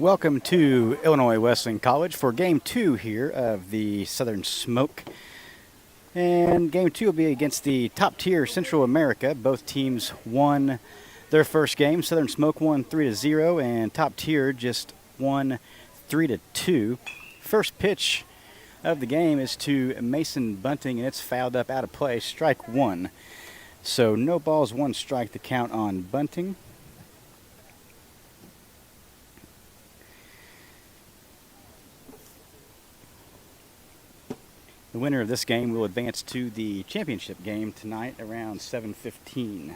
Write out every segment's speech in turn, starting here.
Welcome to Illinois Wesleyan College for Game 2 here of the Southern Smoke. And Game 2 will be against the top-tier Central America. Both teams won their first game. Southern Smoke won 3-0, and Top Tier just won 3-2. First pitch of the game is to Mason Bunting, and it's fouled up out of play. Strike one. So no balls, one strike, the count on Bunting. The winner of this game will advance to the championship game tonight around 7:15.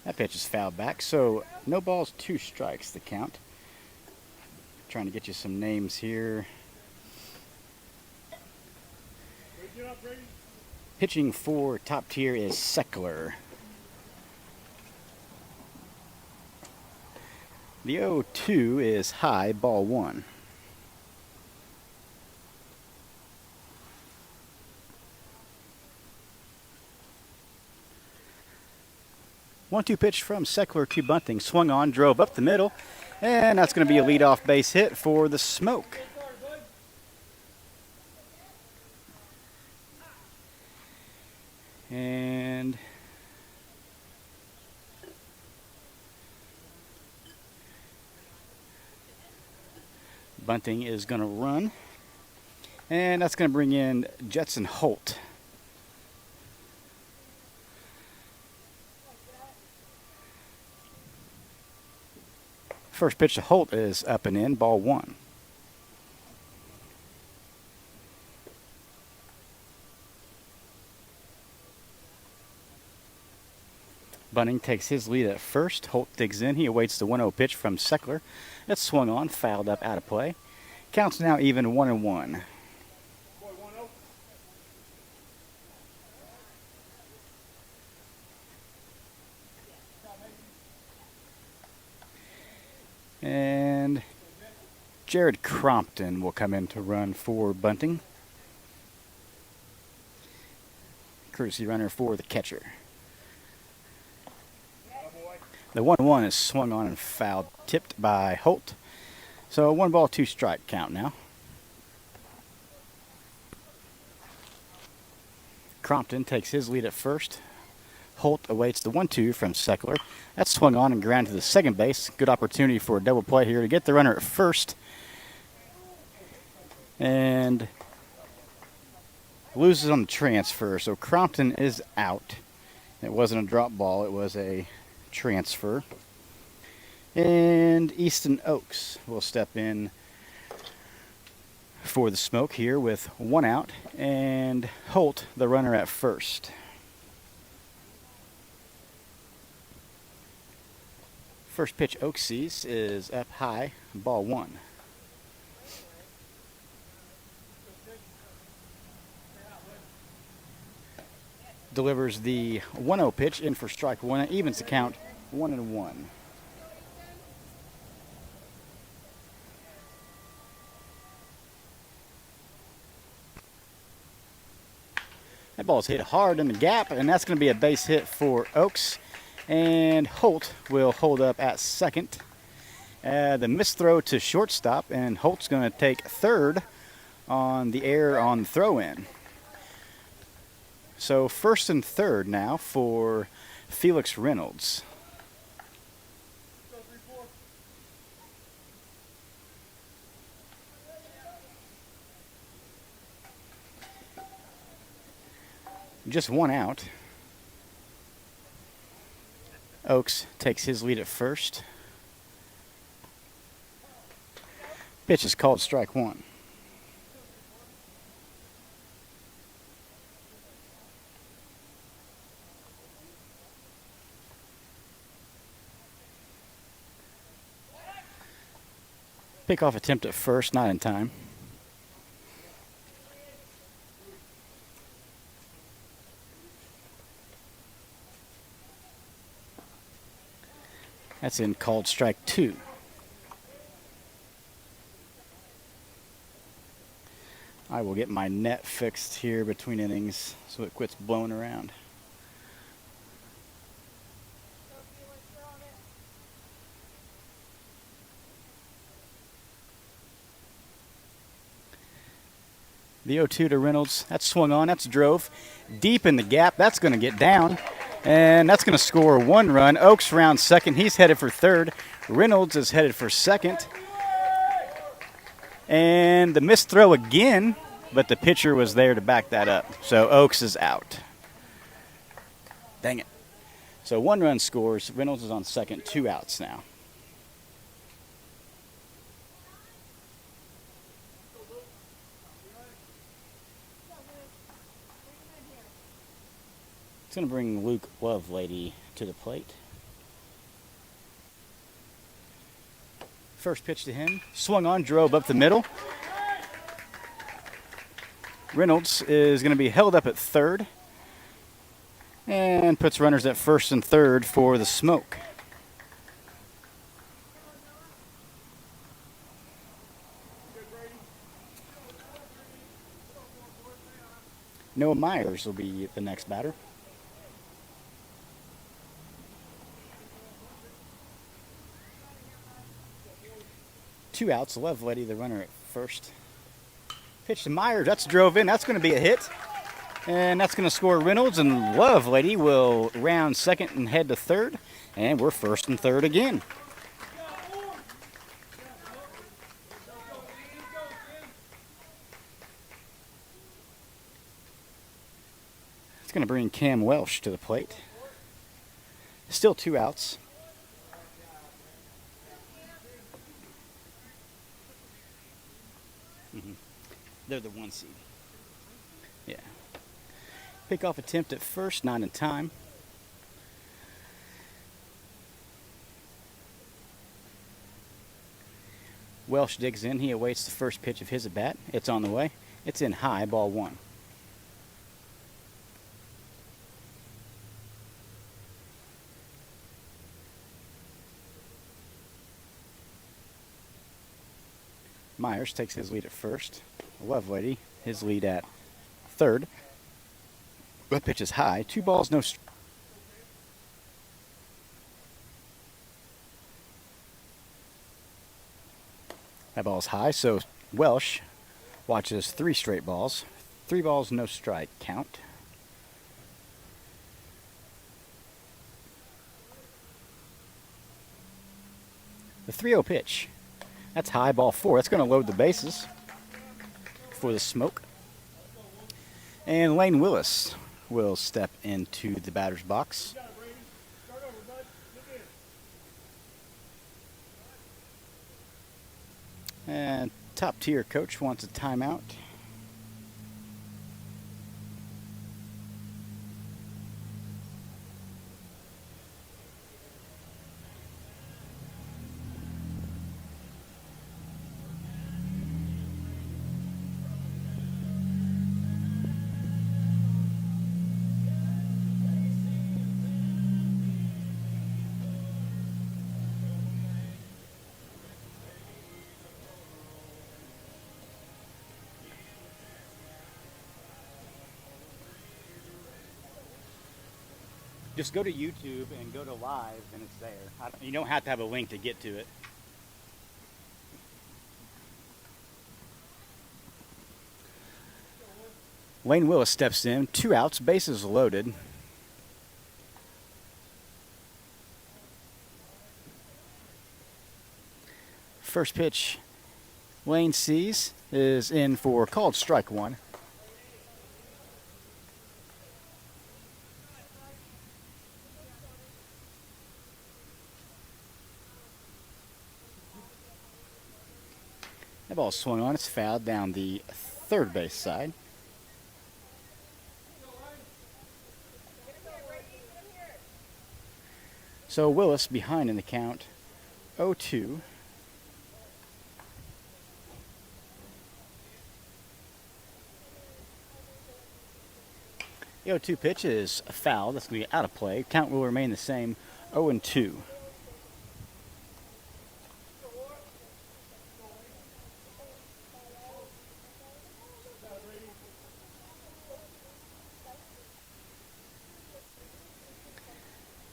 That pitch is fouled back, so no balls, two strikes, the count. Trying to get you some names here. Pitching for Top Tier is Seckler. The 0-2 is high, ball one. One-two pitch from Seckler to Bunting. Swung on, drove up the middle, and that's going to be a leadoff base hit for the Smoke. And Bunting is going to run, and that's going to bring in Jetson Holt. First pitch to Holt is up and in, ball one. Bunting takes his lead at first. Holt digs in. He awaits the 1-0 pitch from Seckler. That's swung on, fouled up, out of play. Counts now even 1-1. And Jared Crompton will come in to run for Bunting. Courtesy runner for the catcher. The 1-1 is swung on and fouled, tipped by Holt. So one ball, two strike count now. Crompton takes his lead at first. Holt awaits the 1-2 from Seckler. That's swung on and ground to the second base. Good opportunity for a double play here to get the runner at first. And loses on the transfer, so Crompton is out. It wasn't a drop ball, it was a transfer. And Easton Oaks will step in for the Smoke here with one out, and Holt, the runner, at first. First pitch Oaks sees is up high, ball one. Delivers the 1-0 pitch in for strike one. It evens the count 1-1. That ball is hit hard in the gap, and that's going to be a base hit for Oaks. And Holt will hold up at second. The missed throw to shortstop, and Holt's going to take third on the error on the throw-in. So first and third now for Felix Reynolds. Just one out. Oaks takes his lead at first. Pitch is called strike one. Pickoff attempt at first, not in time. That's in, called strike two. I will get my net fixed here between innings so it quits blowing around. The 0-2 to Reynolds. That's swung on. That's drove deep in the gap. That's going to get down. And that's going to score 1 run. Oaks round second. He's headed for third. Reynolds is headed for second. And the missed throw again, but the pitcher was there to back that up. So Oaks is out. Dang it. So 1 run scores. Reynolds is on second. 2 outs now. It's going to bring Luke Lovelady to the plate. First pitch to him. Swung on, drove up the middle. Reynolds is going to be held up at third and puts runners at first and third for the Smoke. Noah Myers will be the next batter. Two outs. Lovelady, the runner at first. Pitch to Myers. That's drove in. That's going to be a hit. And that's going to score Reynolds. And Lovelady will round second and head to third. And we're first and third again. It's going to bring Cam Welsh to the plate. Still 2 outs. They're the 1 seed. Yeah. Pickoff attempt at first, not in time. Welsh digs in. He awaits the first pitch of his at bat. It's on the way. It's in high, ball 1. Myers takes his lead at first. Lovelady, his lead at third. That pitch is high. 2 balls, no strikes. That ball's high, so Welsh watches 3 straight balls. 3 balls, no strike count. The 3-0 pitch. That's high, ball 4. That's going to load the bases for the Smoke. And Lane Willis will step into the batter's box. And top tier coach wants a timeout. Just go to YouTube and go to live, and it's there. You don't have to have a link to get to it. Lane Willis steps in. 2 outs, bases loaded. First pitch Lane sees is in for called strike 1. That ball swung on. It's fouled down the third base side. So Willis behind in the count, 0-2. The 0-2 pitch is a foul. That's going to be out of play. Count will remain the same, 0-2.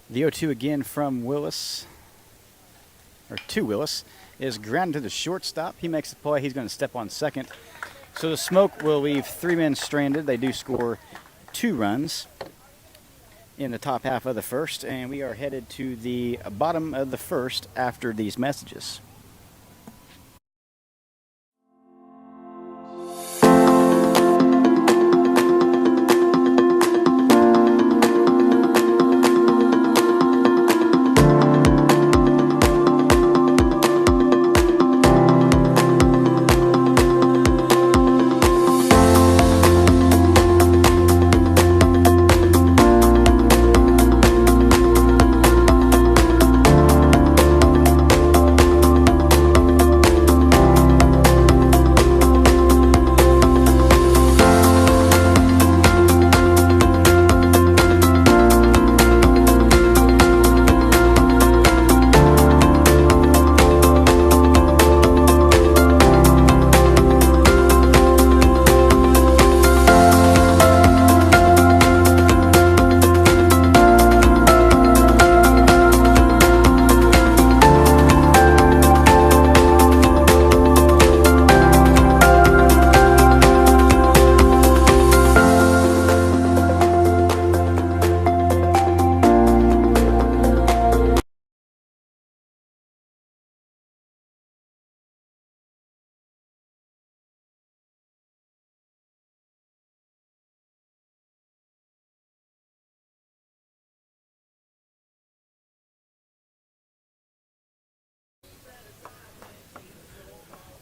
The 0-2 again from Willis, or to Willis, is grounded to the shortstop. He makes the play. He's going to step on second. So the Smoke will leave 3 men stranded. They do score 2 runs in the top half of the first, and we are headed to the bottom of the first after these messages.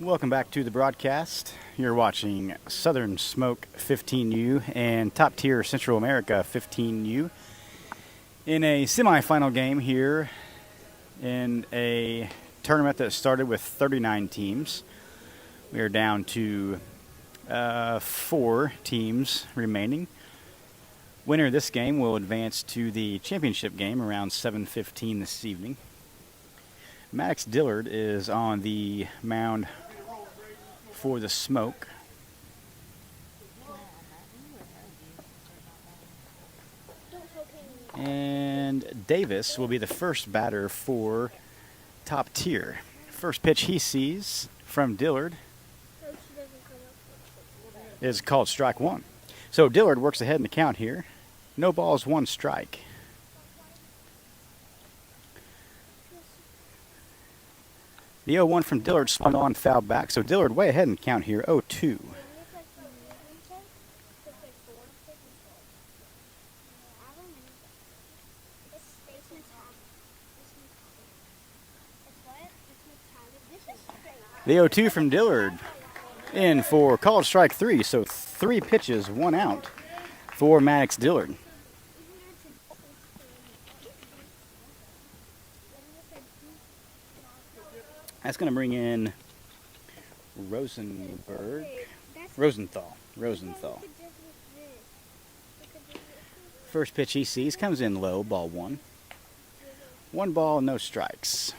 Welcome back to the broadcast. You're watching Southern Smoke 15U and Top Tier Central America 15U in a semifinal game here in a tournament that started with 39 teams. We are down to 4 teams remaining. Winner of this game will advance to the championship game around 7:15 this evening. Maddox Dillard is on the mound for the Smoke. And Davis will be the first batter for Top Tier. First pitch he sees from Dillard is called strike 1. So Dillard works ahead in the count here. No balls, 1 strike. The 0-1 from Dillard swung on, foul back. So Dillard way ahead in the count here, 0-2. The 0-2 from Dillard in for called strike 3. So 3 pitches, 1 out for Maddox Dillard. That's going to bring in Rosenthal. First pitch he sees comes in low, ball 1. 1 ball, no strikes.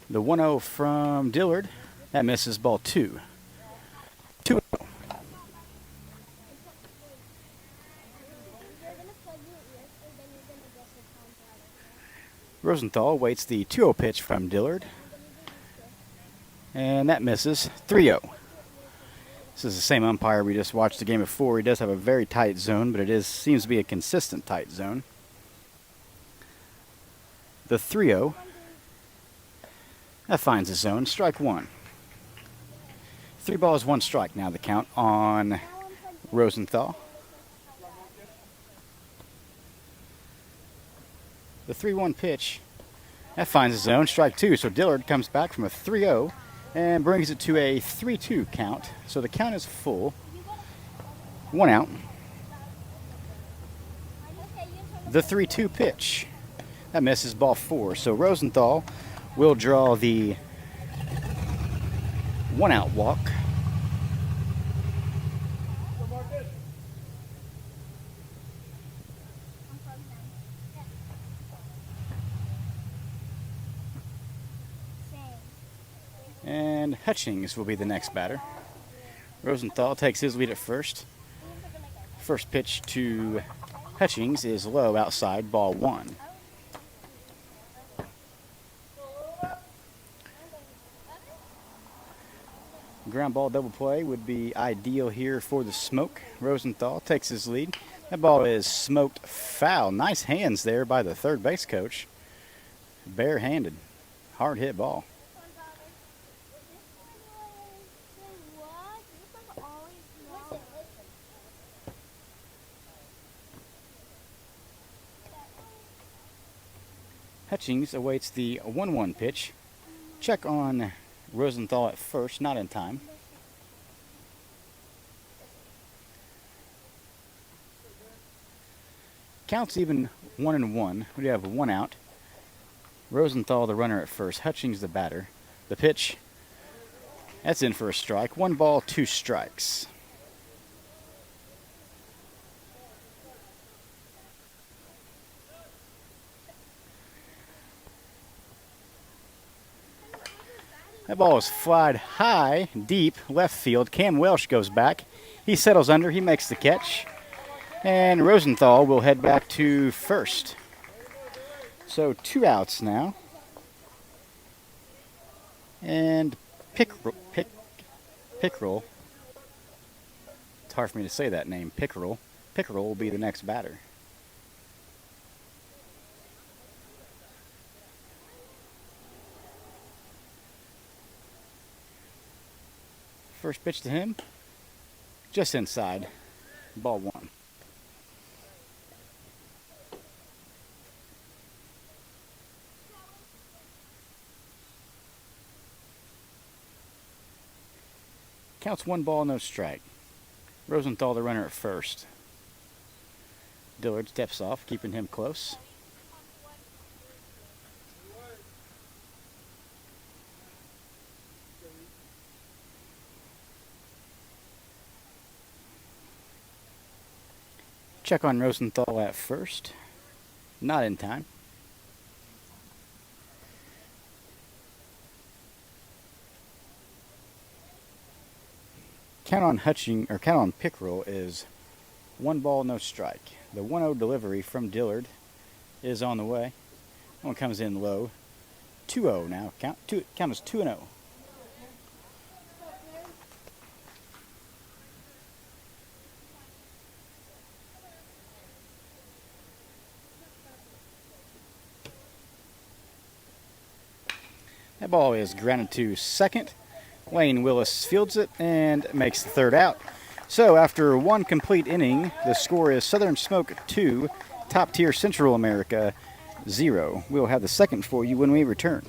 The 1-0 from Dillard, that misses, ball 2. 2-0. Rosenthal waits the 2-0 pitch from Dillard, and that misses, 3-0. This is the same umpire we just watched the game before. He does have a very tight zone, but it seems to be a consistent tight zone. The 3-0, that finds the zone, strike 1. 3 balls, 1 strike now the count on Rosenthal. The 3-1 pitch, that finds the zone, strike 2. So Dillard comes back from a 3-0 and brings it to a 3-2 count. So the count is full. 1 out. The 3-2 pitch, that misses, ball 4. So Rosenthal will draw the 1 out walk. And Hutchings will be the next batter. Rosenthal takes his lead at first. First pitch to Hutchings is low outside, ball 1. Ground ball double play would be ideal here for the Smoke. Rosenthal takes his lead. That ball is smoked foul. Nice hands there by the third base coach. Barehanded. Hard hit ball. Hutchings awaits the 1-1 pitch. Check on Rosenthal at first, not in time. Counts even 1-1. We have 1 out. Rosenthal the runner at first. Hutchings the batter. The pitch, that's in for a strike. 1 ball, 2 strikes. That ball is flied high, deep, left field. Cam Welsh goes back. He settles under. He makes the catch. And Rosenthal will head back to first. So 2 outs now. And Pickerel. It's hard for me to say that name, Pickerel. Pickerel will be the next batter. First pitch to him, just inside, ball 1. Counts 1 ball, no strike. Rosenthal the runner at first. Dillard steps off, keeping him close. Check on Rosenthal at first. Not in time. Count on Pickerel is 1 ball, no strike. The 1-0 delivery from Dillard is on the way. One comes in low. 2-0 now. Count is 2-0. That ball is grounded to second. Lane Willis fields it and makes the 3rd out. So after 1 complete inning, the score is Southern Smoke 2, Top Tier Central America 0. We'll have the second for you when we return.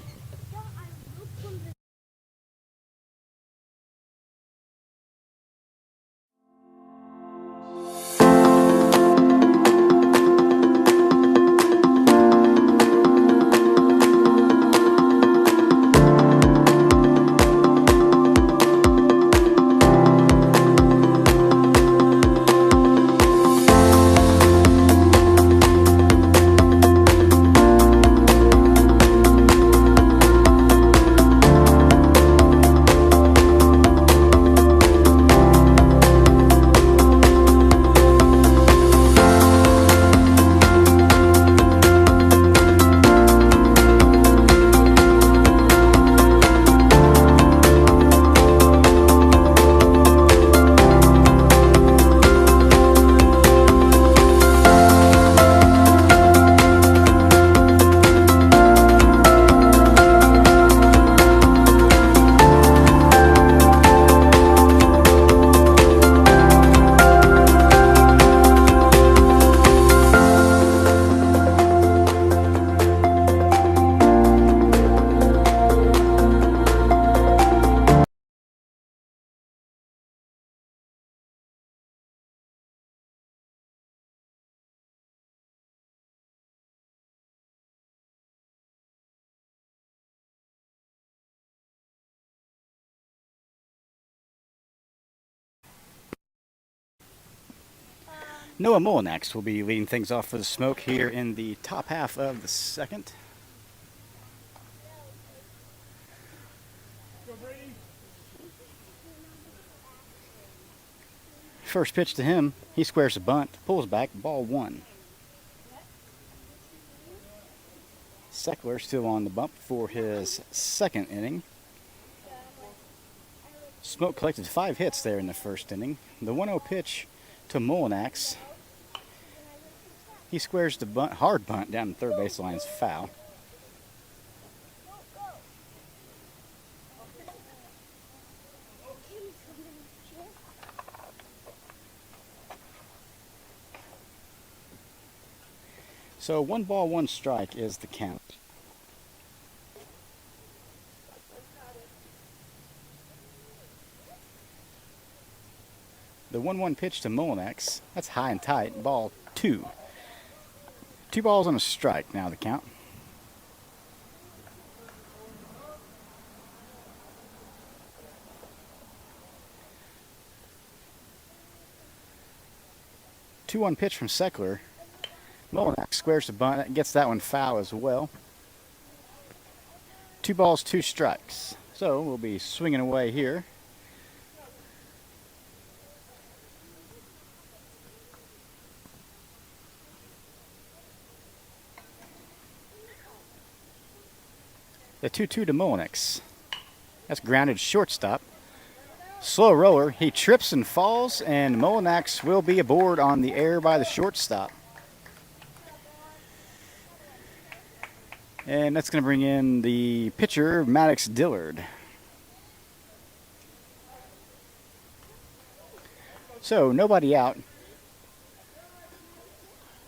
Noah Mullinax will be leading things off for the Smoke here in the top half of the second. First pitch to him, he squares the bunt, pulls back, ball 1. Seckler still on the bump for his second inning. Smoke collected 5 hits there in the first inning. The 1-0 pitch to Molinax. He squares the bunt, hard bunt down the third baseline is foul. So 1 ball, 1 strike is the count. The 1-1 pitch to Molinax. That's high and tight. Ball 2. 2 balls and a strike now the count. The 2-1 pitch from Seckler. Molinax squares the bunt, gets that one foul as well. 2 balls, 2 strikes. So we'll be swinging away here. The 2-2 to Molinax. That's grounded shortstop. Slow roller. He trips and falls, and Molinax will be aboard on the air by the shortstop. And that's going to bring in the pitcher, Maddox Dillard. So, nobody out.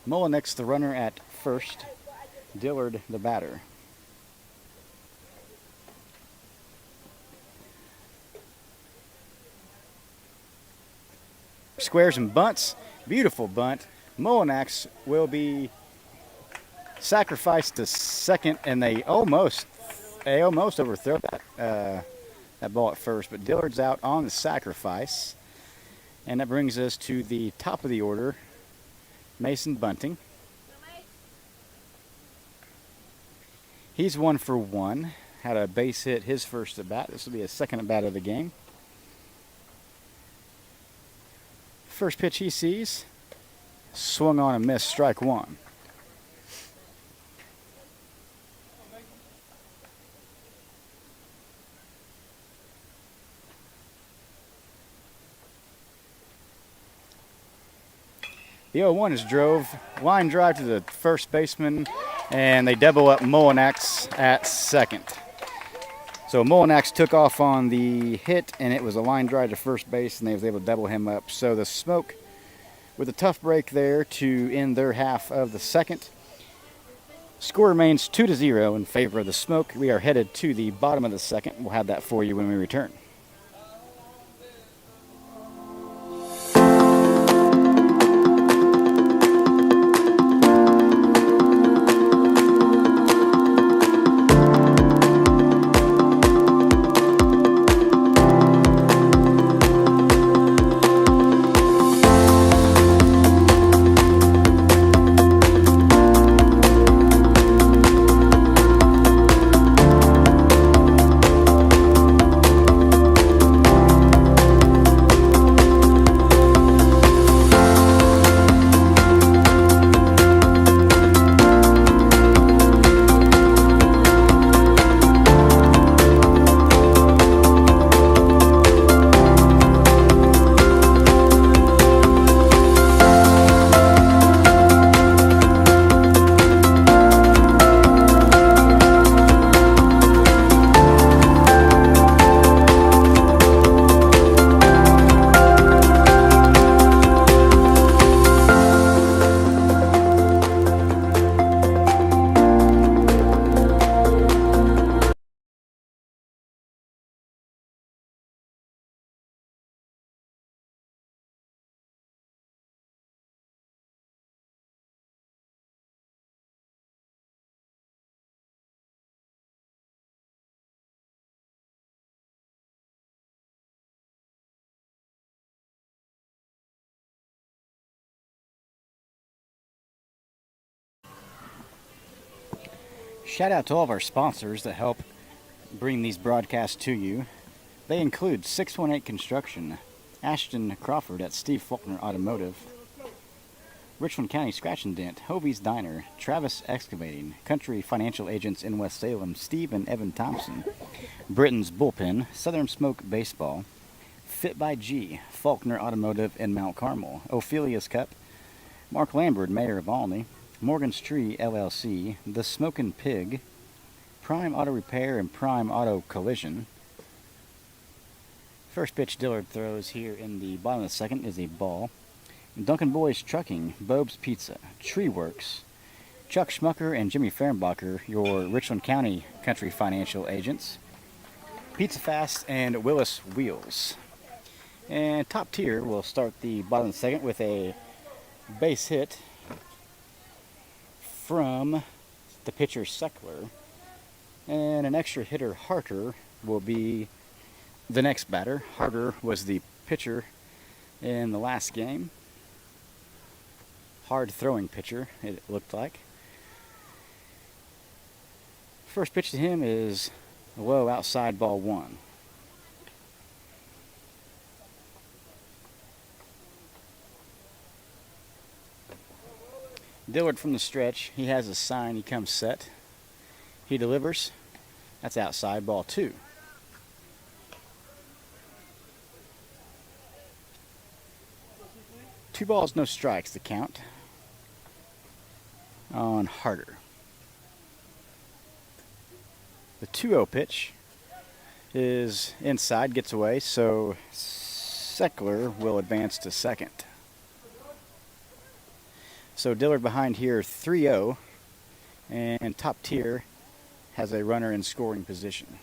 Molinax, the runner at first. Dillard, the batter. Squares and bunts. Beautiful bunt. Molinax will be sacrificed to second, and they almost overthrow that ball at first, but Dillard's out on the sacrifice. And that brings us to the top of the order, Mason Bunting. He's 1 for 1. Had a base hit his first at bat. This will be his second at bat of the game. First pitch he sees, swung on and missed, strike 1. The 0-1 is drove, line drive to the first baseman, and they double up Molinax at second. So Molinax took off on the hit, and it was a line drive to first base, and they was able to double him up. So the Smoke, with a tough break there to end their half of the second. Score remains 2-0 in favor of the Smoke. We are headed to the bottom of the second. We'll have that for you when we return. Shout out to all of our sponsors that help bring these broadcasts to you. They include 618 Construction, Ashton Crawford at Steve Faulkner Automotive. Richland County Scratch and Dent, Hovey's Diner, Travis Excavating, Country Financial Agents in West Salem, Steve and Evan Thompson, Britain's Bullpen, Southern Smoke Baseball, Fit by G, Faulkner Automotive in Mount Carmel, Ophelia's Cup, Mark Lambert, Mayor of Olney, Morgan's Tree LLC, The Smokin' Pig, Prime Auto Repair and Prime Auto Collision. First pitch Dillard throws here in the bottom of the second is a ball. Duncan Boys Trucking, Bob's Pizza, Tree Works, Chuck Schmucker and Jimmy Fehrenbacher, your Richland County Country Financial Agents, Pizza Fast and Willis Wheels. And Top Tier will start the bottom of the second with a base hit from the pitcher Seckler. And an extra hitter, Harter, will be the next batter. Harter was the pitcher in the last game. Hard throwing pitcher, it looked like. First pitch to him is low outside, ball one. Dillard from the stretch, he has a sign, he comes set. He delivers. That's outside, ball two. Two balls, no strikes, the count on Harter. The 2-0 pitch is inside, gets away, so Seckler will advance to second. So Dillard behind here 3-0, and Top Tier has a runner in scoring position.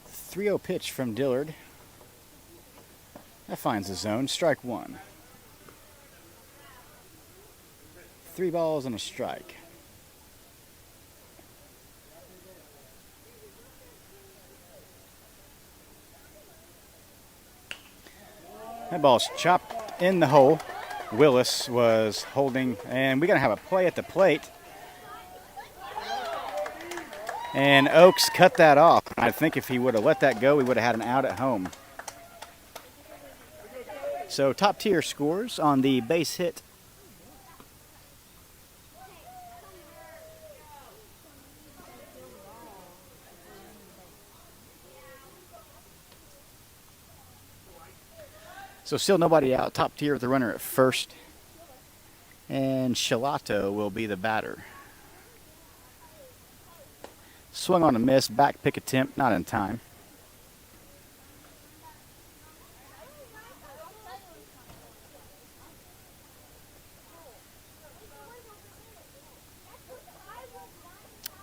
The 3-0 pitch from Dillard. That finds the zone. Strike one. 3 balls and a strike. That ball's chopped in the hole. Willis was holding, and we're going to have a play at the plate. And Oaks cut that off. I think if he would have let that go, we would have had an out at home. So Top Tier scores on the base hit. So still nobody out. Top Tier with the runner at first. And Shalato will be the batter. Swung on a miss, back pick attempt, not in time.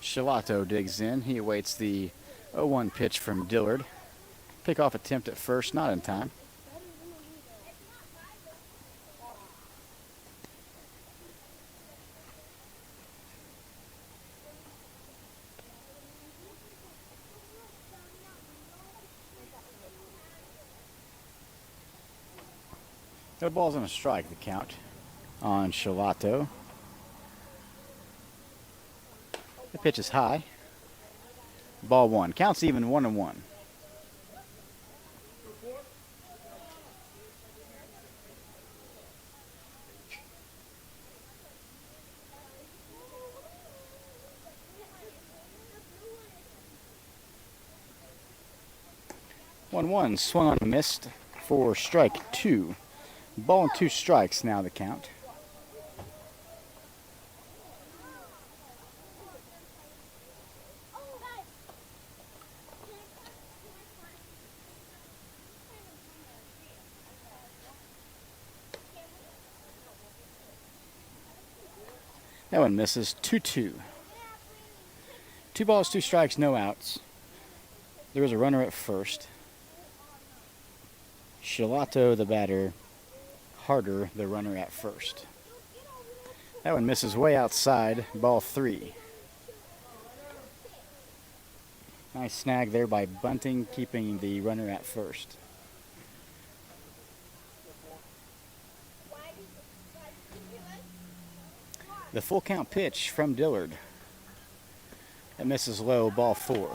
Shalato digs in. He awaits the 0-1 pitch from Dillard. Pickoff attempt at first, not in time. No balls and a strike, the count on Shalato. The pitch is high. Ball one. Counts even 1-1. One swung on a missed for strike two. Ball and 2 strikes now the count. That one misses. 2-2. 2 balls, 2 strikes, no outs. There was a runner at first. Shalato, the batter. Harter, the runner at first. That one misses way outside. Ball 3. Nice snag there by Bunting, keeping the runner at first. The full count pitch from Dillard. That misses low, ball 4.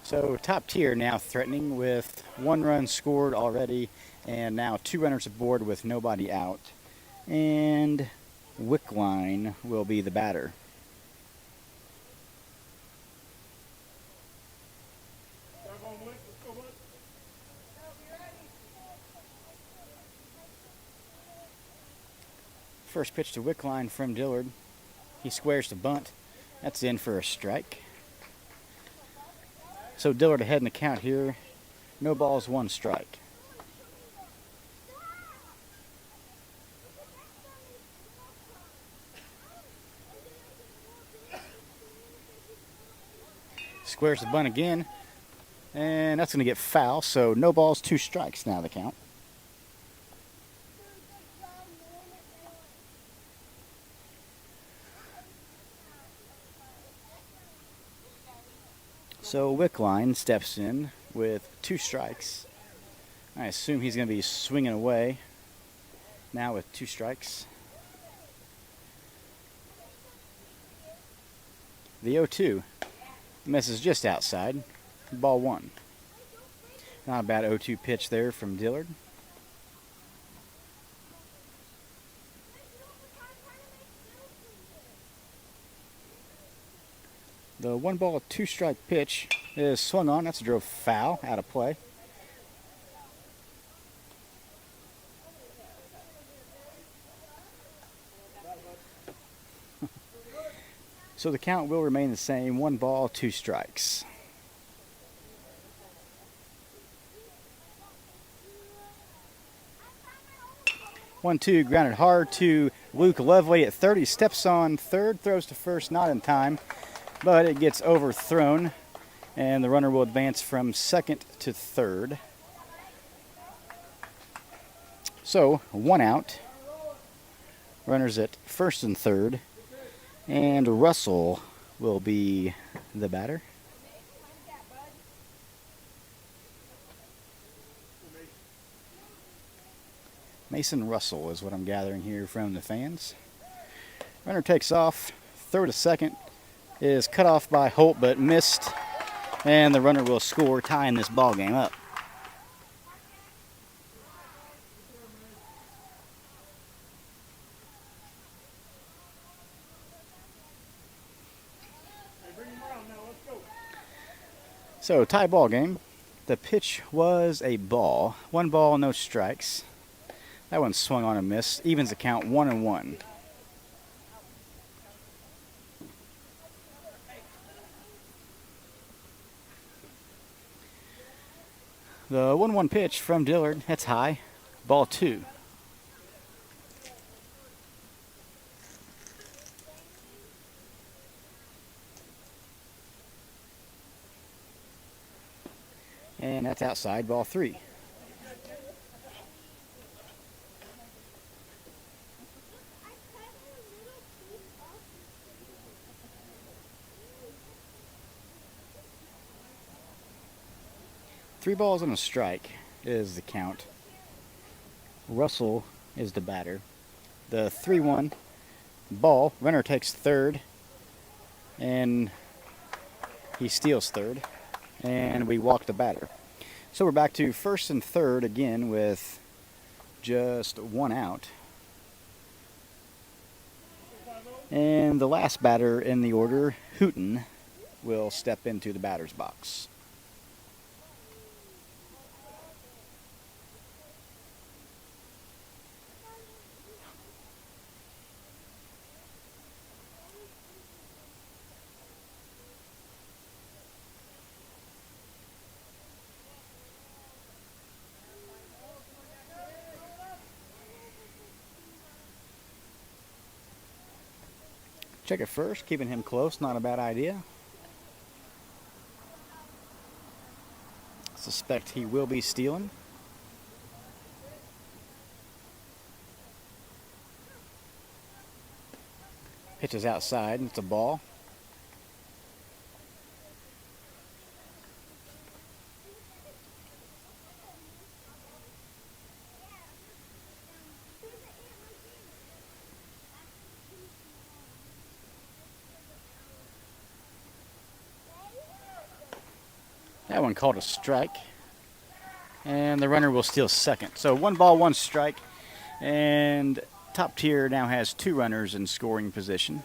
So Top Tier now threatening with 1 run scored already, and now 2 runners aboard with nobody out. And Wickline will be the batter. First pitch to Wickline from Dillard. He squares the bunt. That's in for a strike. So Dillard ahead in the count here. No balls, 1 strike. Squares the bunt again. And that's going to get foul. So no balls, 2 strikes now the count. So Wickline steps in with 2 strikes. I assume he's going to be swinging away now with 2 strikes. The 0-2 misses just outside. Ball 1. Not a bad 0-2 pitch there from Dillard. The 1 ball, 2 strike pitch is swung on. That's a drove foul out of play. So the count will remain the same. 1 ball, 2 strikes. One-two grounded hard to Luke Lovely at third. He steps on third, throws to first, not in time, but it gets overthrown, and the runner will advance from second to third. So 1 out. Runners at first and third, and Russell will be the batter. Mason Russell is what I'm gathering here from the fans. Runner takes off, throw to second, is cut off by Holt but missed, and the runner will score, tying this ball game up. So tie ball game. The pitch was a ball. 1 ball, no strikes. That one swung on and missed. Evens the count 1-1. The 1-1 pitch from Dillard. That's high. Ball 2. And that's outside. Ball 3. Three balls and a strike is the count. Russell is the batter. The 3-1 ball. Runner takes third, and he steals third, and we walk the batter. So we're back to first and third again with just 1 out. And the last batter in the order, Hooten, will step into the batter's box. Check it first, keeping him close, not a bad idea. Suspect he will be stealing. Pitches outside, and it's a ball. That one called a strike. And the runner will steal second. So 1 ball, 1 strike. And Top Tier now has 2 runners in scoring position.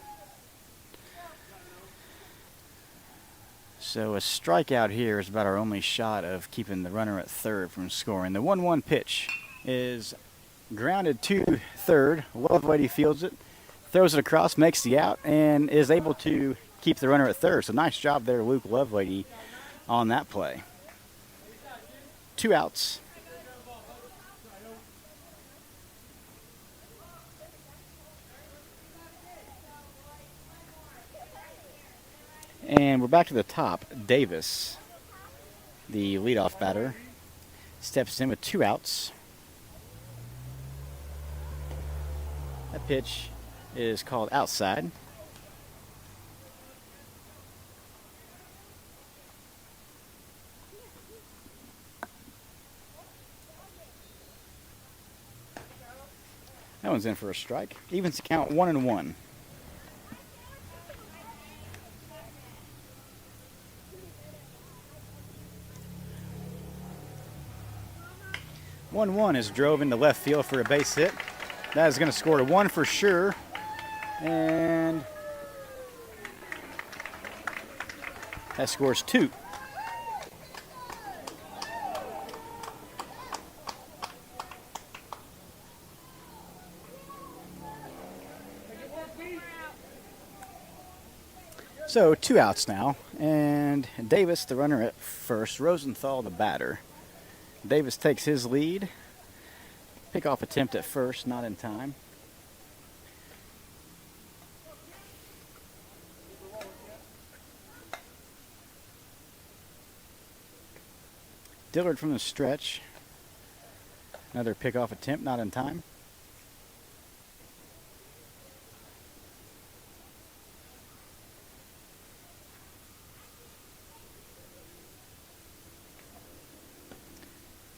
So a strikeout here is about our only shot of keeping the runner at third from scoring. The 1-1 pitch is grounded to third. Lovelady fields it, throws it across, makes the out, and is able to keep the runner at third. So nice job there, Luke Lovelady, on that play. 2 outs. And we're back to the top. Davis, the leadoff batter, steps in with 2 outs. That pitch is called outside. That one's in for a strike. Evens the count 1-1. One is drove into left field for a base hit. That is going to score a 1 for sure. And that scores 2. So 2 outs now, and Davis, the runner at first, Rosenthal, the batter. Davis takes his lead. Pickoff attempt at first, not in time. Dillard from the stretch. Another pickoff attempt, not in time.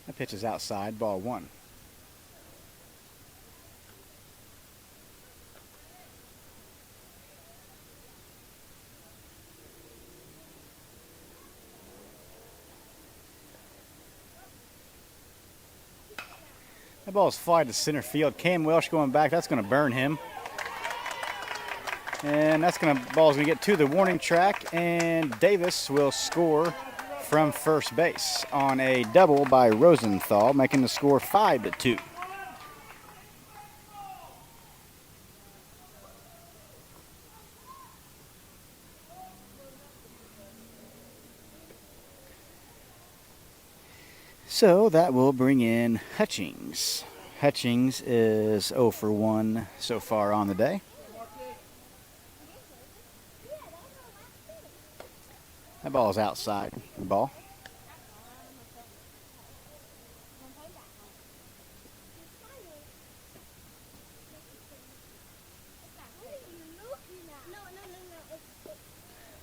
That pitch is outside, ball 1. That ball is fly to center field. Cam Welsh going back. That's going to burn him. And ball's going to get to the warning track, and Davis will score from first base on a double by Rosenthal, making the score 5-2. So that will bring in Hutchings. Hutchings is 0 for 1 so far on the day. That ball is outside. Ball.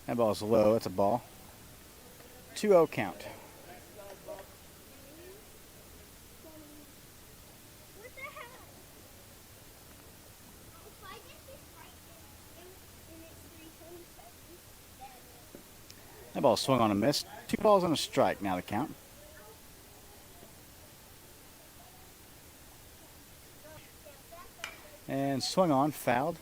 That ball is low. That's a ball. 2-0 count. That ball swung on a miss. 2 balls on a strike now the count. And swung on, fouled.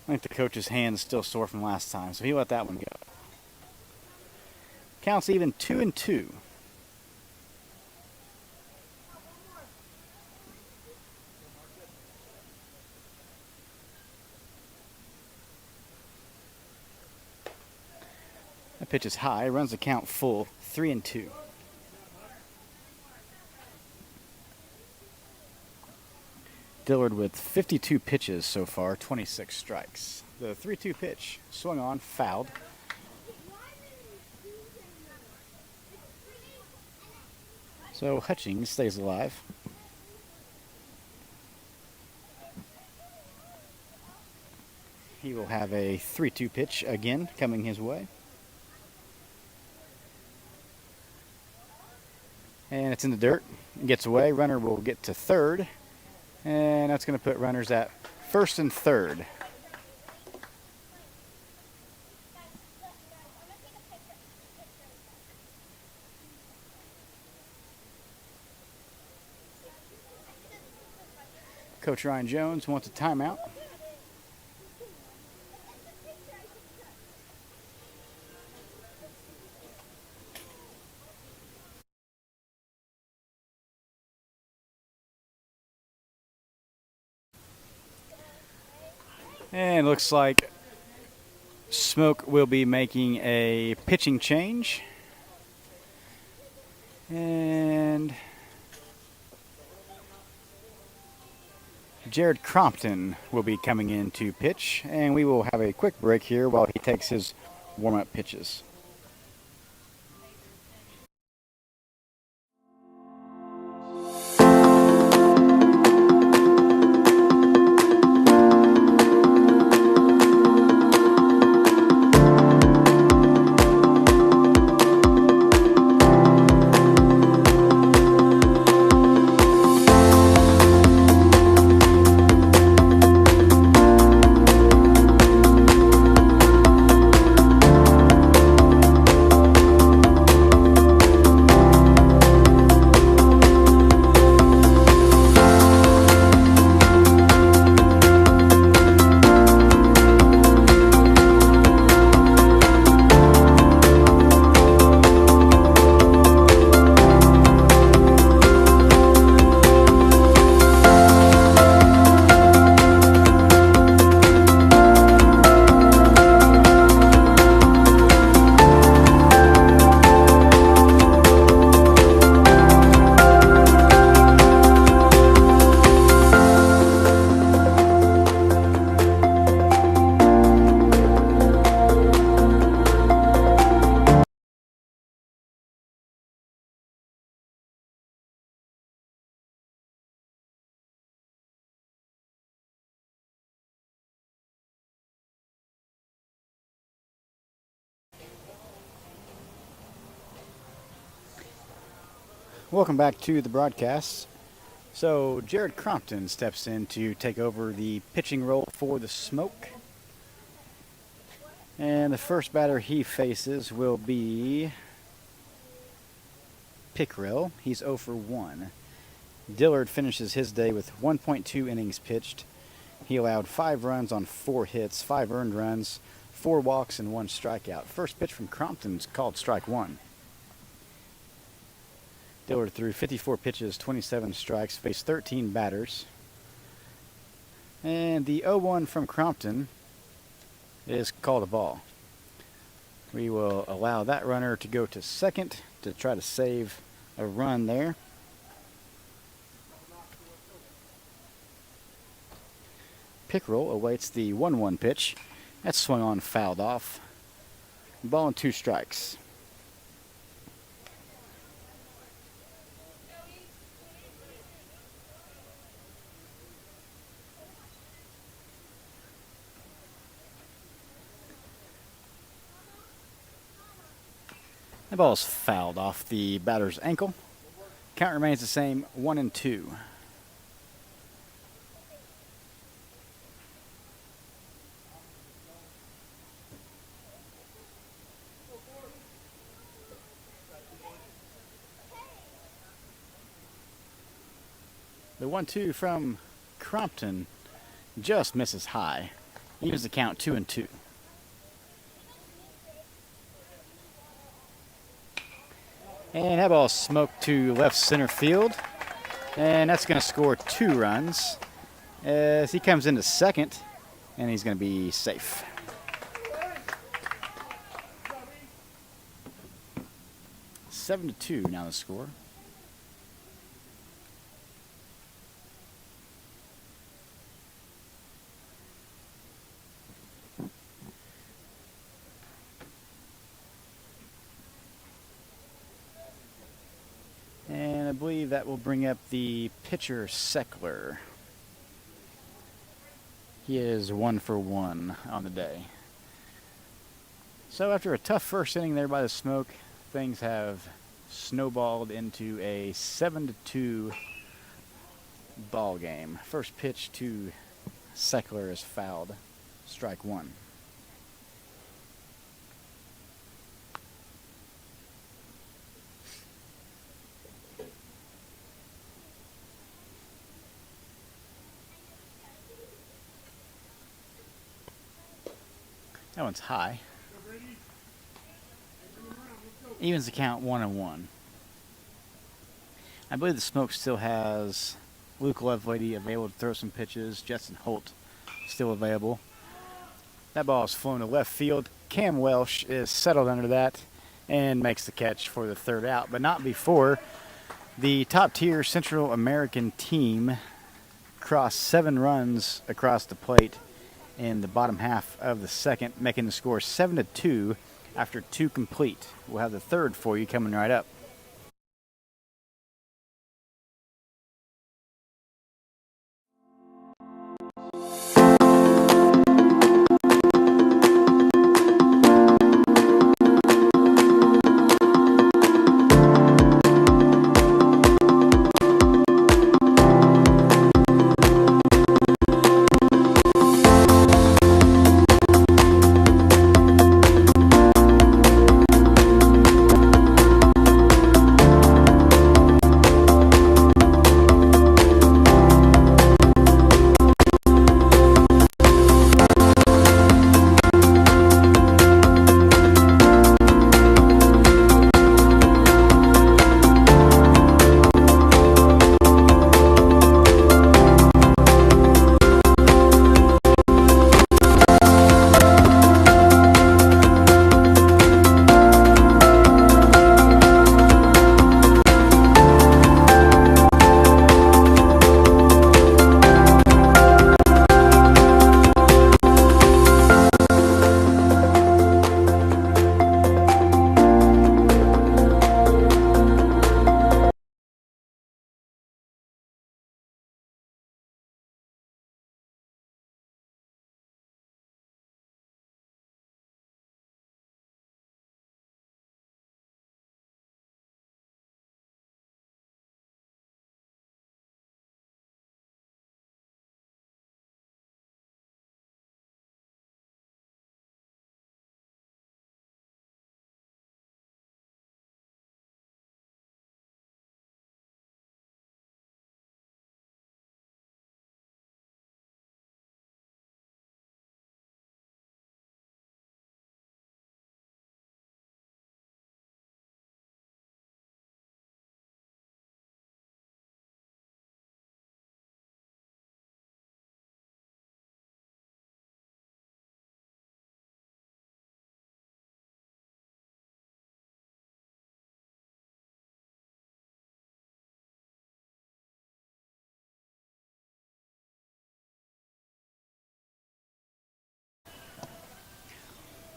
I think the coach's hand is still sore from last time, so he let that one go. Counts even 2-2. That pitch is high, runs the count full, 3-2. Dillard with 52 pitches so far, 26 strikes. The 3-2 pitch swung on, fouled. So Hutchings stays alive. He will have a 3-2 pitch again coming his way. And it's in the dirt. Gets away. Runner will get to third. And that's going to put runners at first and third. Coach Ryan Jones wants a timeout. And it looks like Smoke will be making a pitching change. And Jared Crompton will be coming in to pitch. And we will have a quick break here while he takes his warm-up pitches. Welcome back to the broadcast. So Jared Crompton steps in to take over the pitching role for the Smoke. And the first batter he faces will be Pickrell. He's 0 for 1. Dillard finishes his day with 1.2 innings pitched. He allowed 5 runs on 4 hits, 5 earned runs, 4 walks, and 1 strikeout. First pitch from Crompton's called strike 1. Dillard threw 54 pitches, 27 strikes, faced 13 batters. And the 0-1 from Crompton is called a ball. We will allow that runner to go to second to try to save a run there. Pickrell awaits the 1-1 pitch. That's swung on, fouled off. Ball and 2 strikes. The ball's fouled off the batter's ankle. Count remains the same, 1-2. The 1-2 from Crompton just misses high. Evens the count 2-2. And that ball smoked to left center field. And that's going to score 2 runs as he comes into second, and he's going to be safe. Seven to 2 now the score. And I believe that will bring up the pitcher, Seckler. He is 1 for 1 on the day. So after a tough first inning there by the Smoke, things have snowballed into a 7-2 ball game. First pitch to Seckler is fouled. Strike 1. That one's high. Evens the count 1-1. I believe the Smoke still has Luke Lovelady available to throw some pitches. Jetson Holt still available. That ball is flown to left field. Cam Welsh is settled under that and makes the catch for the third out, but not before the top-tier Central American team crossed 7 runs across the plate in the bottom half of the second, making the score 7-2 after 2 complete. We'll have the third for you coming right up.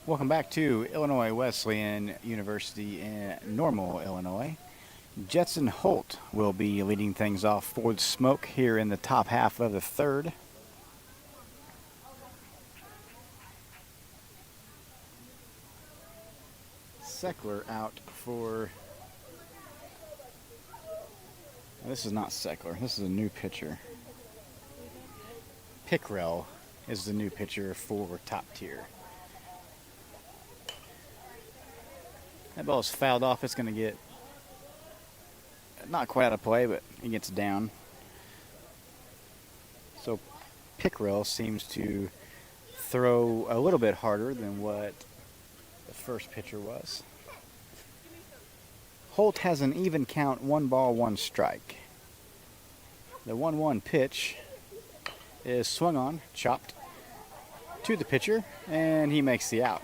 Welcome back to Illinois Wesleyan University in Normal, Illinois. Jetson Holt will be leading things off for the Smoke here in the top half of the third. Seckler out for... This is not Seckler. This is a new pitcher. Pickrell is the new pitcher for top tier. That ball is fouled off. It's going to get not quite out of play, but it gets down. So Pickrell seems to throw a little bit harder than what the first pitcher was. Holt has an even count, 1 ball, 1 strike. The 1-1 pitch is swung on, chopped to the pitcher, and he makes the out.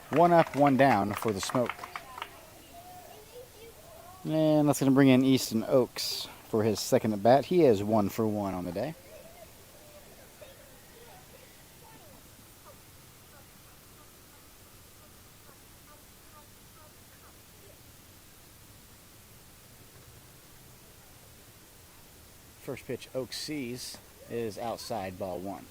1 up, 1 down for the Smoke. And that's going to bring in Easton Oaks for his second at bat. He is 1 for 1 on the day. First pitch Oaks sees is outside, ball 1.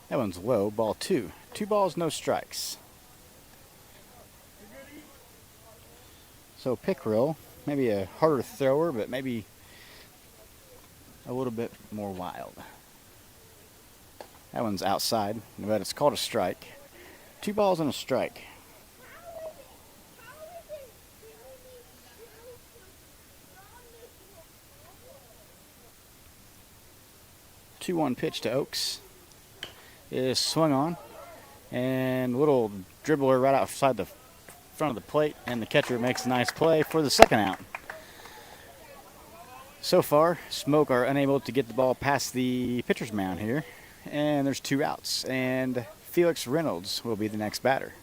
That one's low, ball 2. 2 balls, no strikes. So Pickrell, maybe a harder thrower, but maybe a little bit more wild. That one's outside, but it's called a strike. 2 balls and a strike. 2-1 pitch to Oaks is swung on, and a little dribbler right outside the front of the plate, and the catcher makes a nice play for the second out. So far, Smoke are unable to get the ball past the pitcher's mound here, and there's 2 outs, and Felix Reynolds will be the next batter.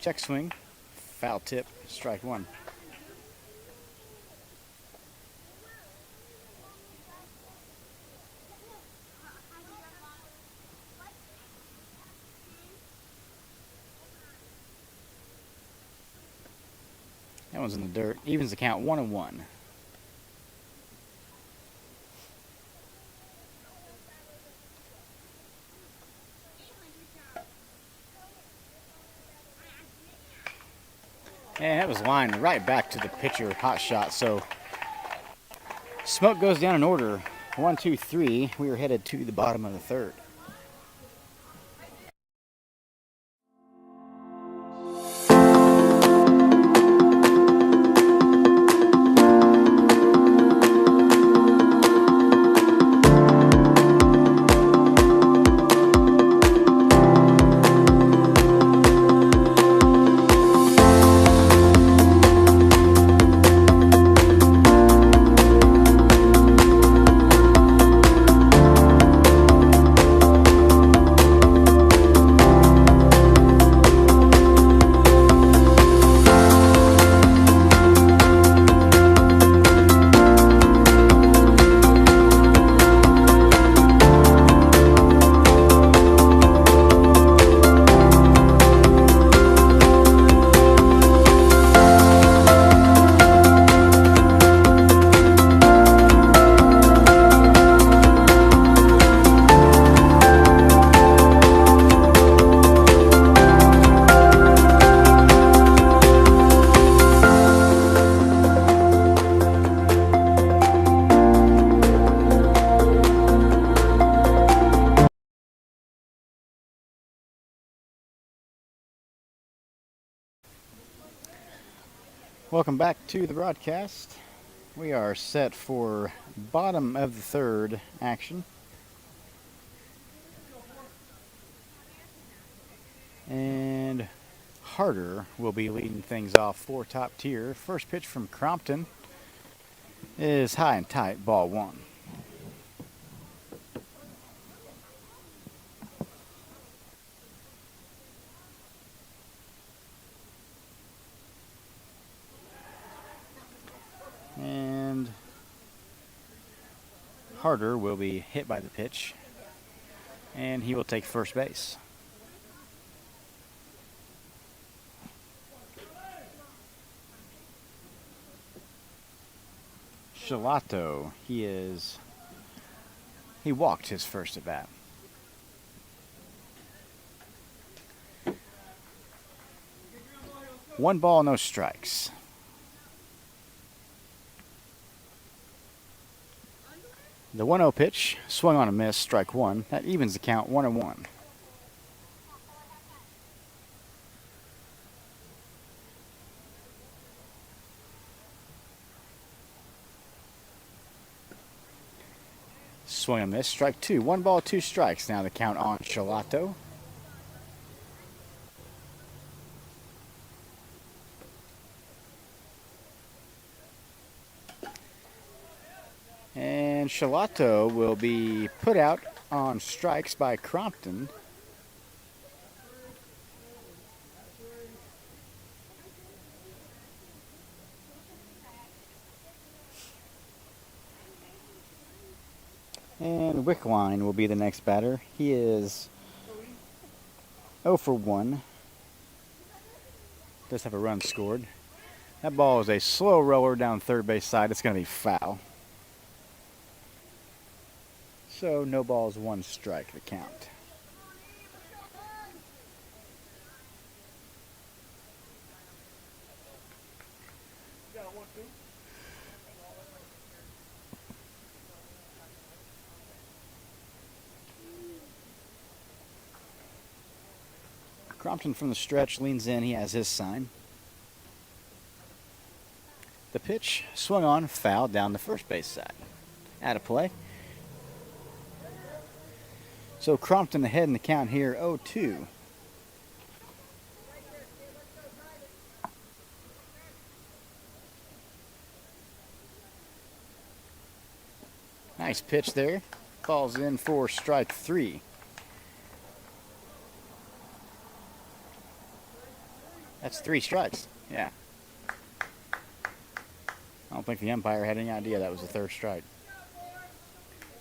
Check swing, foul tip, strike 1. That one's in the dirt. Evens the count 1-1. And that was lined right back to the pitcher, hot shot. So Smoke goes down in order. 1, 2, 3. We are headed to the bottom of the third. Welcome back to the broadcast. We are set for bottom of the third action. And Harder will be leading things off for Top Tier. First pitch from Crompton is high and tight, ball 1. And Harder will be hit by the pitch, and he will take first base. Shalato, he walked his first at bat. One ball, no strikes. The 1-0 pitch, swung on a miss, strike 1. That evens the count, 1-1. Swung and miss, strike 2. 1 ball, 2 strikes. Now the count on Shalato. And Shalato will be put out on strikes by Crompton. And Wickline will be the next batter. He is 0 for 1. Does have a run scored. That ball is a slow roller down third base side. It's going to be foul. So no balls, 1 strike, the count. Crompton from the stretch leans in. He has his sign. The pitch swung on, foul down the first base side. Out of play. So Crompton ahead in the count here, 0-2. Nice pitch there. Falls in for strike 3. That's 3 strikes. Yeah. I don't think the umpire had any idea that was the 3rd strike.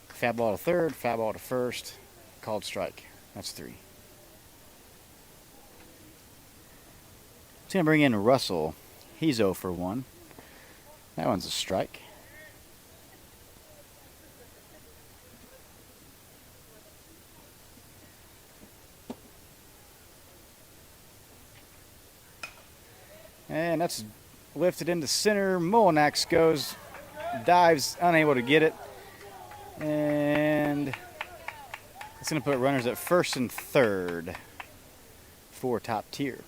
Foul ball to 3rd, foul ball to 1st, called strike. That's 3. It's going to bring in Russell. He's 0 for 1. That one's a strike. And that's lifted into center. Molinax goes, dives, unable to get it. And it's going to put runners at 1st and 3rd for Top Tier.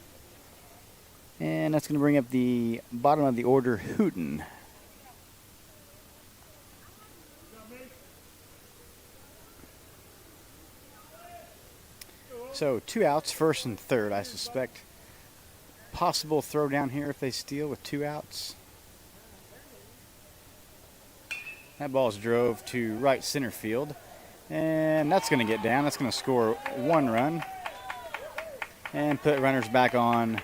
And that's going to bring up the bottom of the order, Hooten. So 2 outs, 1st and 3rd, I suspect. Possible throw down here if they steal with 2 outs. That ball's drove to right center field. And that's going to get down. That's going to score 1 run. And put runners back on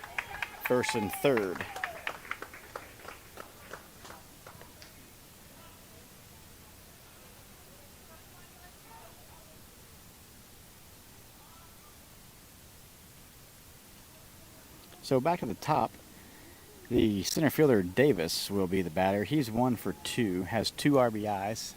1st and 3rd. So back at the top, the center fielder Davis will be the batter. He's 1 for 2, has 2 RBIs.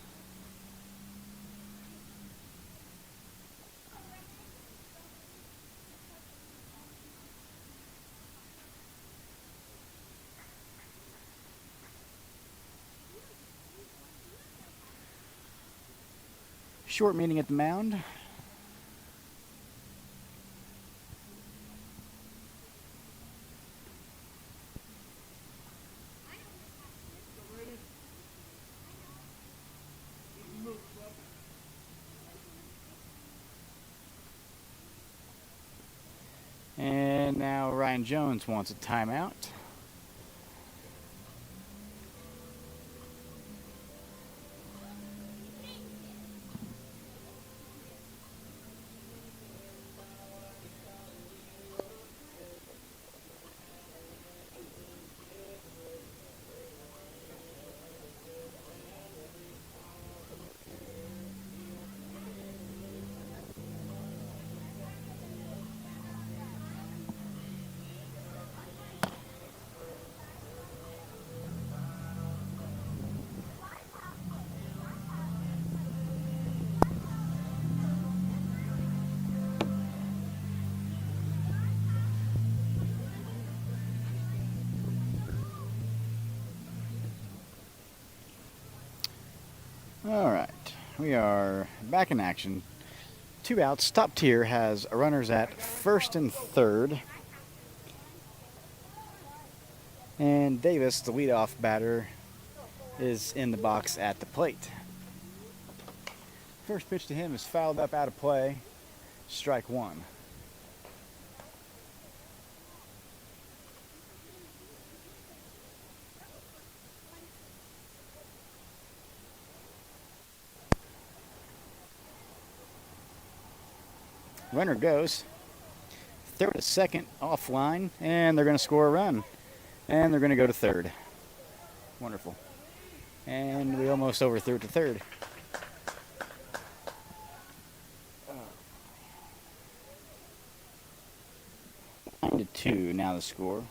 Short meeting at the mound. And now Ryan Jones wants a timeout. All right, we are back in action. 2 outs. Top Tier has runners at 1st and 3rd. And Davis, the leadoff batter, is in the box at the plate. First pitch to him is fouled up out of play. Strike 1. Runner goes. 3rd to 2nd, offline, and they're going to score a run. And they're going to go to 3rd. Wonderful. And we almost overthrew it to 3rd. 9-2 now the score.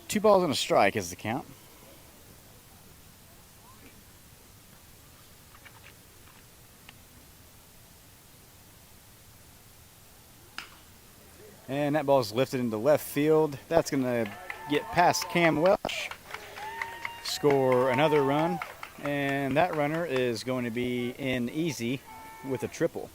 Two balls and a strike is the count. that ball's lifted into left field. That's going to get past Cam Welch, score another run, and that runner is going to be in easy with a triple.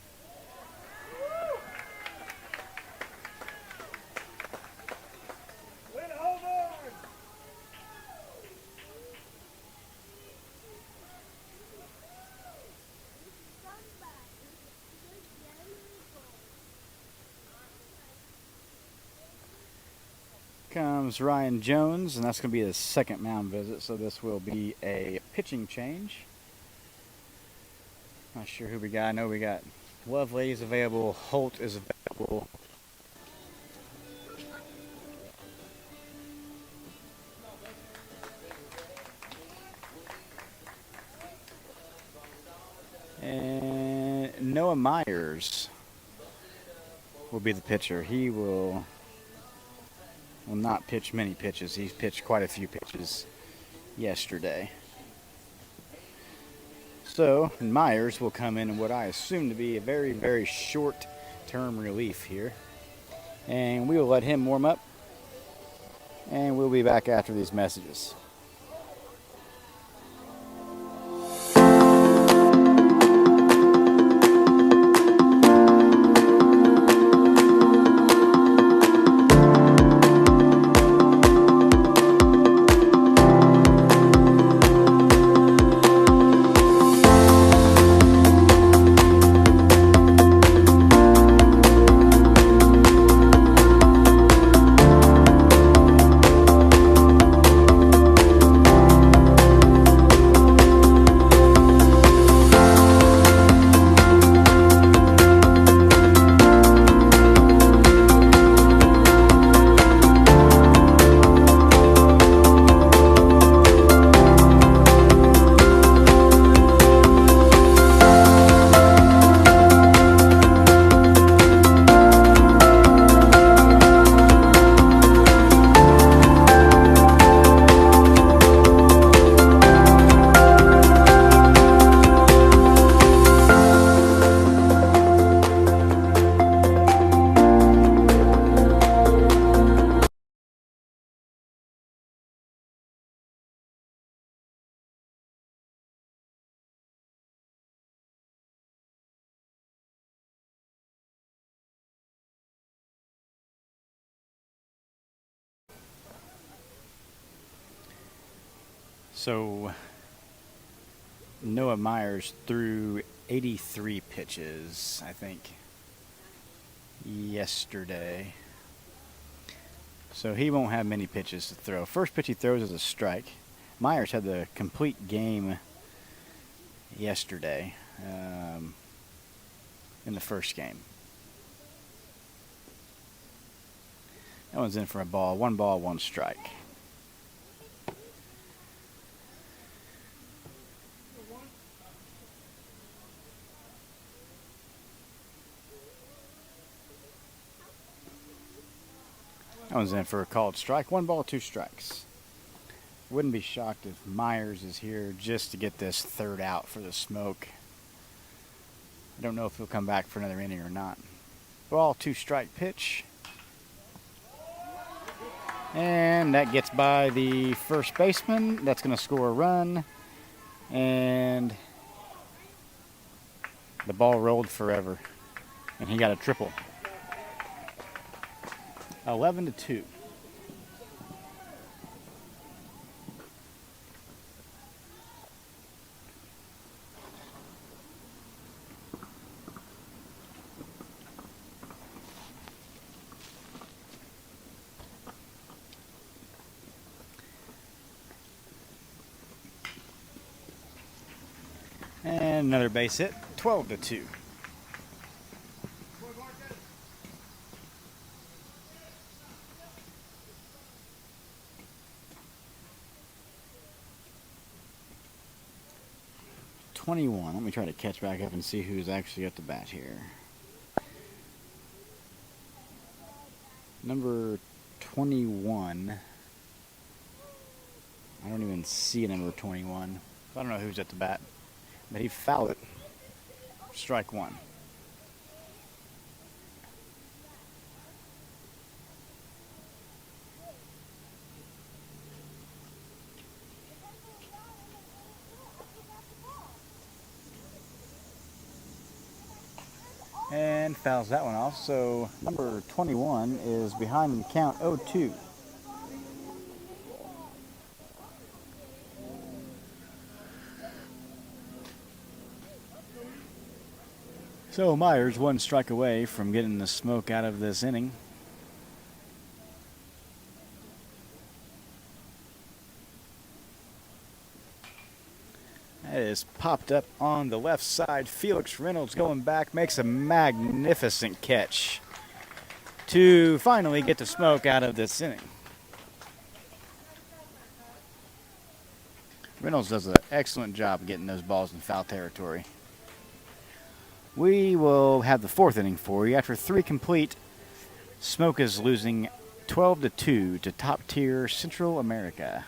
Comes Ryan Jones, and that's going to be his second mound visit, so this will be a pitching change. Not sure who we got. I know we got Lovely is available, Holt is available. And Noah Myers will be the pitcher. He will not pitch many pitches. He's pitched quite a few pitches yesterday. So Myers will come in what I assume to be a very, very short-term relief here. And we will let him warm up. And we'll be back after these messages. So Noah Myers threw 83 pitches, I think, yesterday. So he won't have many pitches to throw. First pitch he throws is a strike. Myers had the complete game yesterday in the first game. That one's in for a ball. 1 ball, 1 strike. That one's in for a called strike. 1 ball, 2 strikes. Wouldn't be shocked if Myers is here just to get this third out for the Smoke. I don't know if he'll come back for another inning or not. Ball, 2 strike pitch. And that gets by the first baseman. That's going to score a run. And the ball rolled forever. And he got a triple. 11-2. And another base hit, 12-2. Let me try to catch back up and see who's actually at the bat here. Number 21. I don't even see a number 21. I don't know who's at the bat. But he fouled it. Strike 1. And fouls that one off. So number 21 is behind in the count 0-2. So Myers one strike away from getting the smoke out of this inning. That is popped up on the left side. Felix Reynolds going back, makes a magnificent catch to finally get the smoke out of this inning. Reynolds does an excellent job of getting those balls in foul territory. We will have the fourth inning for you. After 3 complete, Smoke is losing 12-2 to top tier Central America.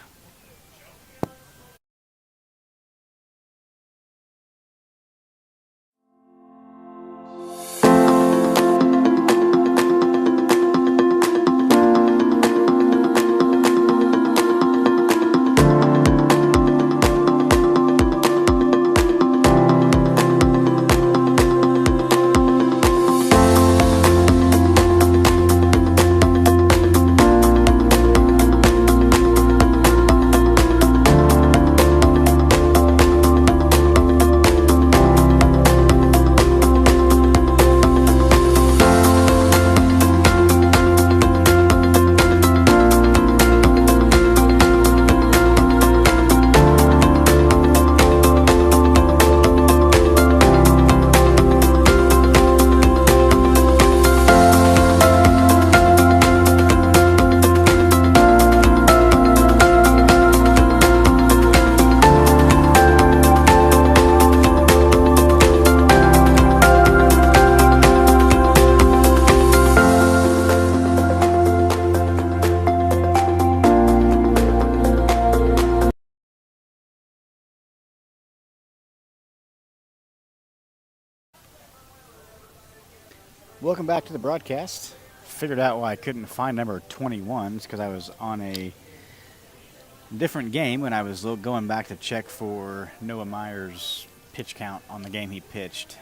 Welcome back to the broadcast. Figured out why I couldn't find number 21 because I was on a different game when I was going back to check for Noah Myers' pitch count on the game he pitched.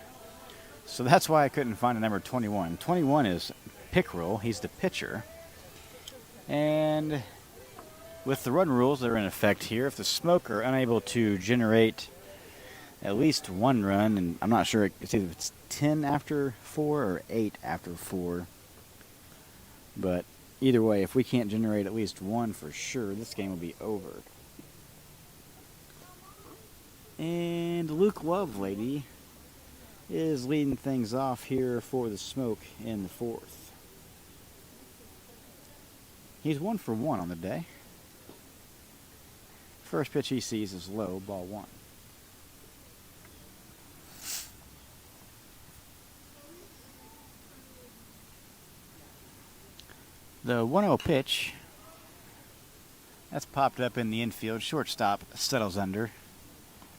So that's why I couldn't find a number 21. 21 is Pickrell. He's the pitcher. And with the run rules that are in effect here, if the Smoke are unable to generate at least 1 run, and I'm not sure it's either it's 10 after 4 or 8 after 4. But either way, if we can't generate at least 1 for sure, this game will be over. And Luke Lovelady is leading things off here for the Smoke in the 4th. He's 1 for 1 on the day. First pitch he sees is low, ball 1. The 1-0 pitch, that's popped up in the infield. Shortstop settles under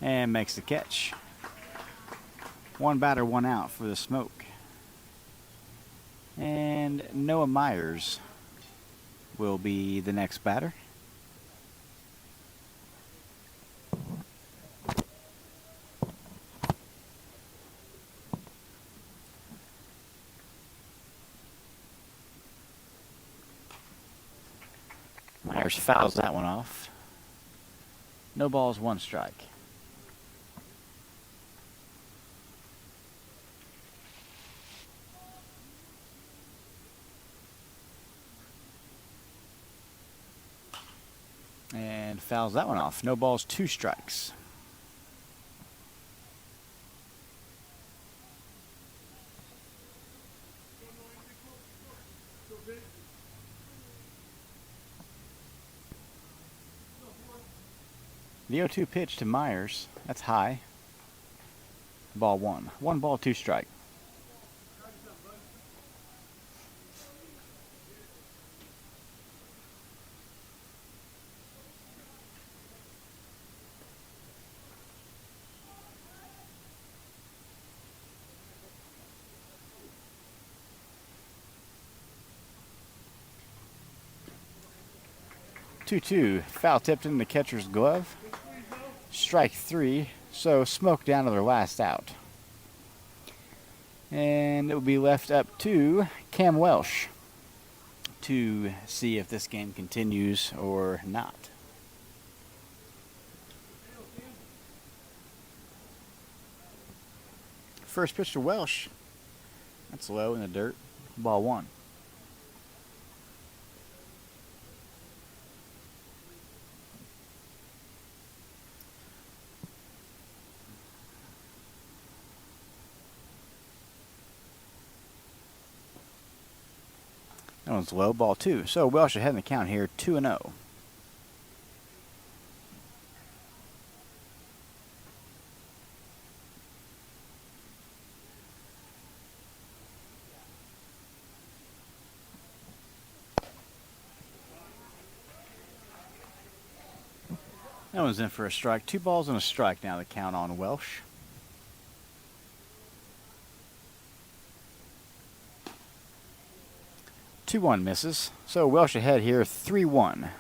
and makes the catch. 1 batter, 1 out for the Smoke. And Noah Myers will be the next batter. Myers fouls that one off. No balls, 1 strike. And fouls that one off. No balls, 2 strikes. The 0-2 pitch to Myers, that's high. Ball 1. 1 ball, 2 strike. Two, foul tipped in the catcher's glove. Strike 3, so Smoke down to their last out. And it will be left up to Cam Welsh to see if this game continues or not. First pitch to Welsh. That's low in the dirt. Ball one. That one's low, ball two. So Welsh ahead in the count here, 2-0. That one's in for a strike. 2 balls and a strike now, the count on Welsh. Two one misses. So Welsh ahead here, 3-1.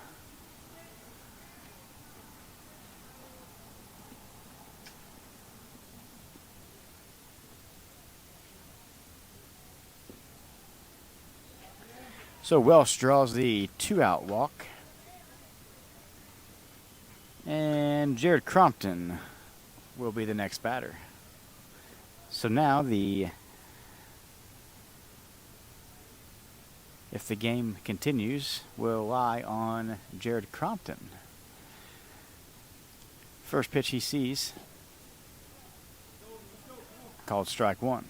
So Welsh draws the 2-out walk. And Jared Crompton will be the next batter. So now if the game continues, will lie on Jared Crompton. First pitch he sees, called strike one.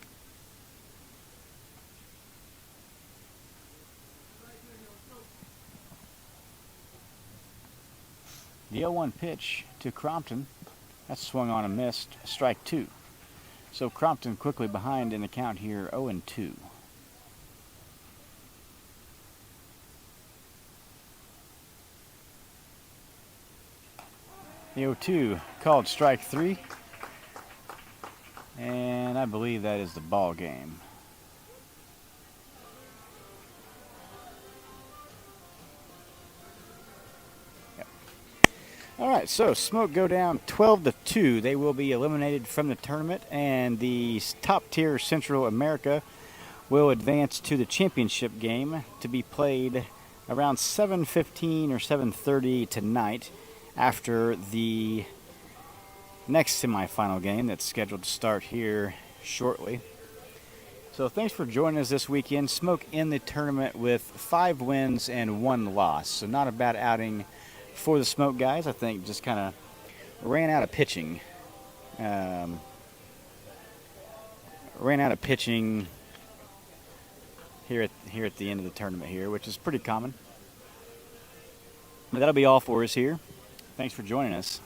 The 0-1 pitch to Crompton, that's swung on and missed, strike two. So Crompton quickly behind in the count here, 0-2. The 0-2 called strike three, and I believe that is the ball game. All right, so Smoke go down 12-2. They will be eliminated from the tournament, and the top tier Central America will advance to the championship game to be played around 7:15 or 7:30 tonight after the next semifinal game that's scheduled to start here shortly. So thanks for joining us this weekend. Smoke in the tournament with 5 wins and 1 loss. So not a bad outing for the Smoke guys. I think just kind of ran out of pitching. Ran out of pitching here at the end of the tournament here, which is pretty common. But that'll be all for us here. Thanks for joining us.